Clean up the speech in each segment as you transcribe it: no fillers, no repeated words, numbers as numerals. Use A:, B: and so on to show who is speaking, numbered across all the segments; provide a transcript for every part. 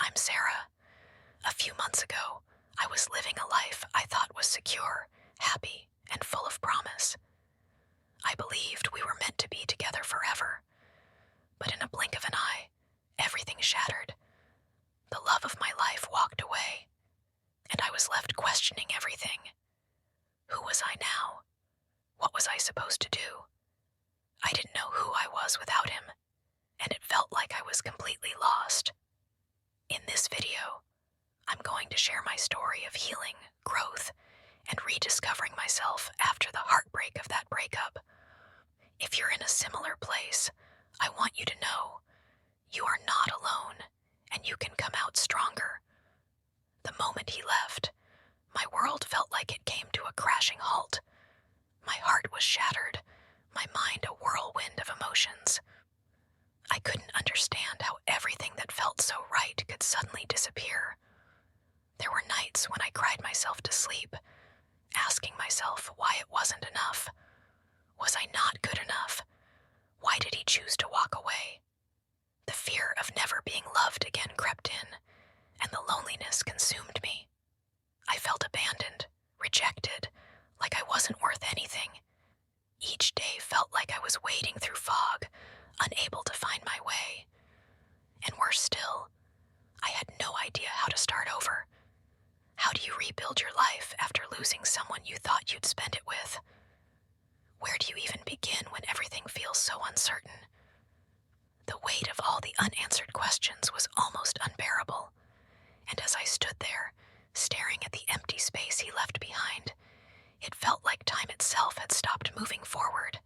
A: I'm Sarah. A few months ago, I was living a life I thought was secure, happy, and full of promise. I believed we were meant to be together forever. But in a blink of an eye, everything shattered. The love of my life walked away, and I was left questioning everything. Who was I now? What was I supposed to do? I didn't know who I was without him, and it felt like I was completely lost. In this video, I'm going to share my story of healing, growth, and rediscovering myself after the heartbreak of that breakup. If you're in a similar place, I want you to know you are not alone, and you can come out stronger. The moment he left, my world felt like it came to a crashing halt. My heart was shattered, my mind a whirlwind of emotions. I couldn't understand how everything that felt so right could suddenly disappear. There were nights when I cried myself to sleep, asking myself why it wasn't enough. Was I not good enough? Why did he choose to walk away? The fear of never being loved again crept in, and the loneliness consumed me. I felt abandoned, rejected, like I wasn't worth anything. Each day felt like I was wading through fog, unable to find my way. And worse still, I had no idea how to start over. How do you rebuild your life after losing someone you thought you'd spend it with? Where do you even begin when everything feels so uncertain? The weight of all the unanswered questions was almost unbearable, and as I stood there, staring at the empty space he left behind, it felt like time itself had stopped moving forward.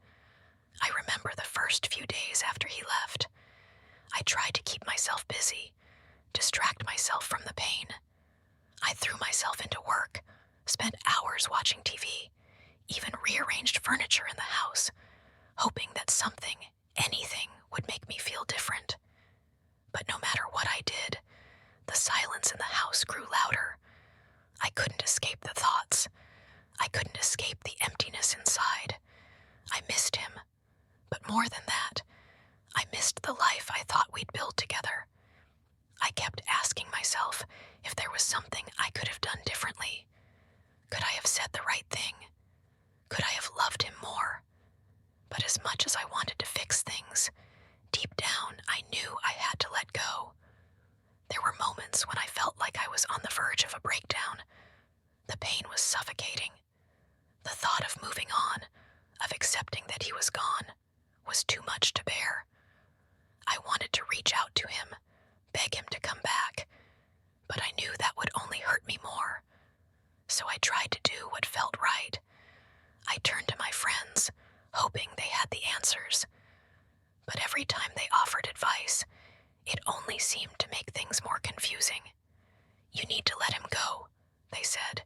A: I remember the first few days after he left. I tried to keep myself busy, distract myself from the pain. I threw myself into work, spent hours watching TV, even rearranged furniture in the house, hoping that something, anything, would make me feel different. But no matter what I did, the silence in the house grew louder. I couldn't escape the thoughts. I couldn't escape the emptiness inside. I missed him. But more than that, I missed the life I thought we'd build together. I kept asking myself if there was something I could have done differently. Could I have said the right thing? Could I have loved him more? But as much as I wanted to fix things, deep down I knew I had to let go. There were moments when I felt like I was on the verge of a breakdown. The pain was suffocating. The thought of moving on, of accepting that he was gone, was too much to bear. I wanted to reach out to him, beg him to come back, but I knew that would only hurt me more. So I tried to do what felt right. I turned to my friends, hoping they had the answers. But every time they offered advice, it only seemed to make things more confusing. You need to let him go, they said.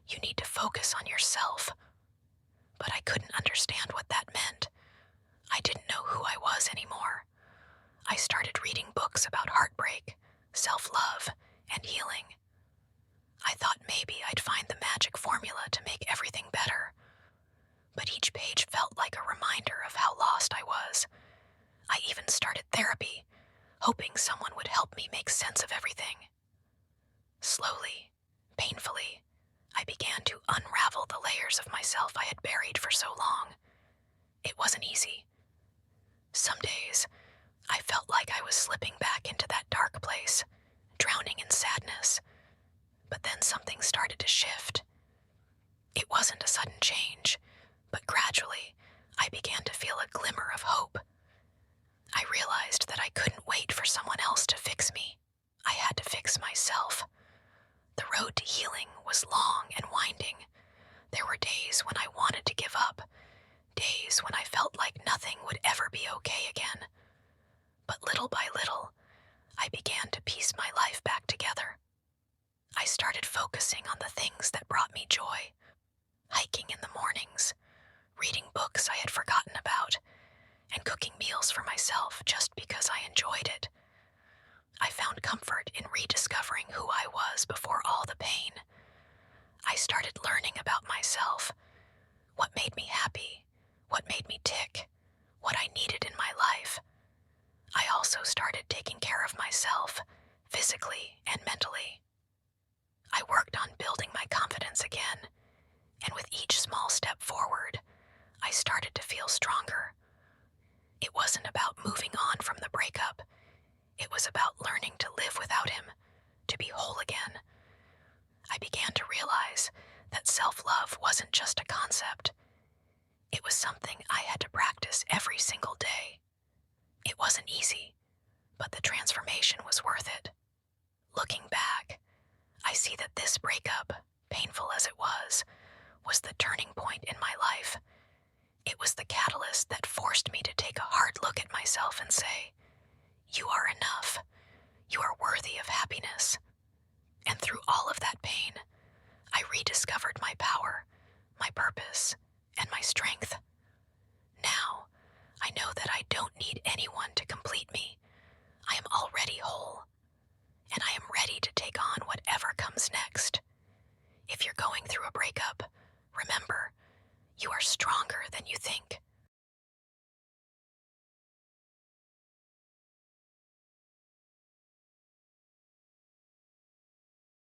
A: You need to focus on yourself. But I couldn't understand what that meant. I didn't know who I was anymore. I started reading books about heartbreak, self-love, and healing. I thought maybe I'd find the magic formula to make everything better. But each page felt like a reminder of how lost I was. I even started therapy, hoping someone would help me make sense of everything. Slowly, painfully, I began to unravel the layers of myself I had buried for so long. It wasn't easy. Some days, I felt like I was slipping back into that dark place, drowning in sadness. But then something started to shift. It wasn't a sudden change, but gradually, I began to feel a glimmer of hope. I realized that I couldn't wait for someone else to fix me. I had to fix myself. The road to healing was long and winding. There were days when I wanted to give up, days when I felt like nothing would ever be okay again. But little by little, I began to piece my life back together. I started focusing on the things that brought me joy. Hiking in the mornings, reading books I had forgotten about, and cooking meals for myself just because I enjoyed it. I found comfort in rediscovering who I was before all the pain. I started learning about myself, what made me happy, what made me tick, what I needed in my life. I also started taking care of myself, physically and mentally. I worked on building my confidence again, and with each small step forward, I started to feel stronger. It wasn't about moving on from the breakup. It was about learning to live without him, to be whole again. I began to realize that self-love wasn't just a concept. It was something I had to practice every single day. It wasn't easy, but the transformation was worth it. Looking back, I see that this breakup, painful as it was the turning point in my life. It was the catalyst that forced me to take a hard look at myself and say, "You are enough. You are worthy of happiness." And through all of that pain, I rediscovered my power, my purpose, and my strength. Now, I know that I don't need anyone to complete me. I am already whole, and I am ready to take on whatever comes next. If you're going through a breakup, remember, you are stronger than you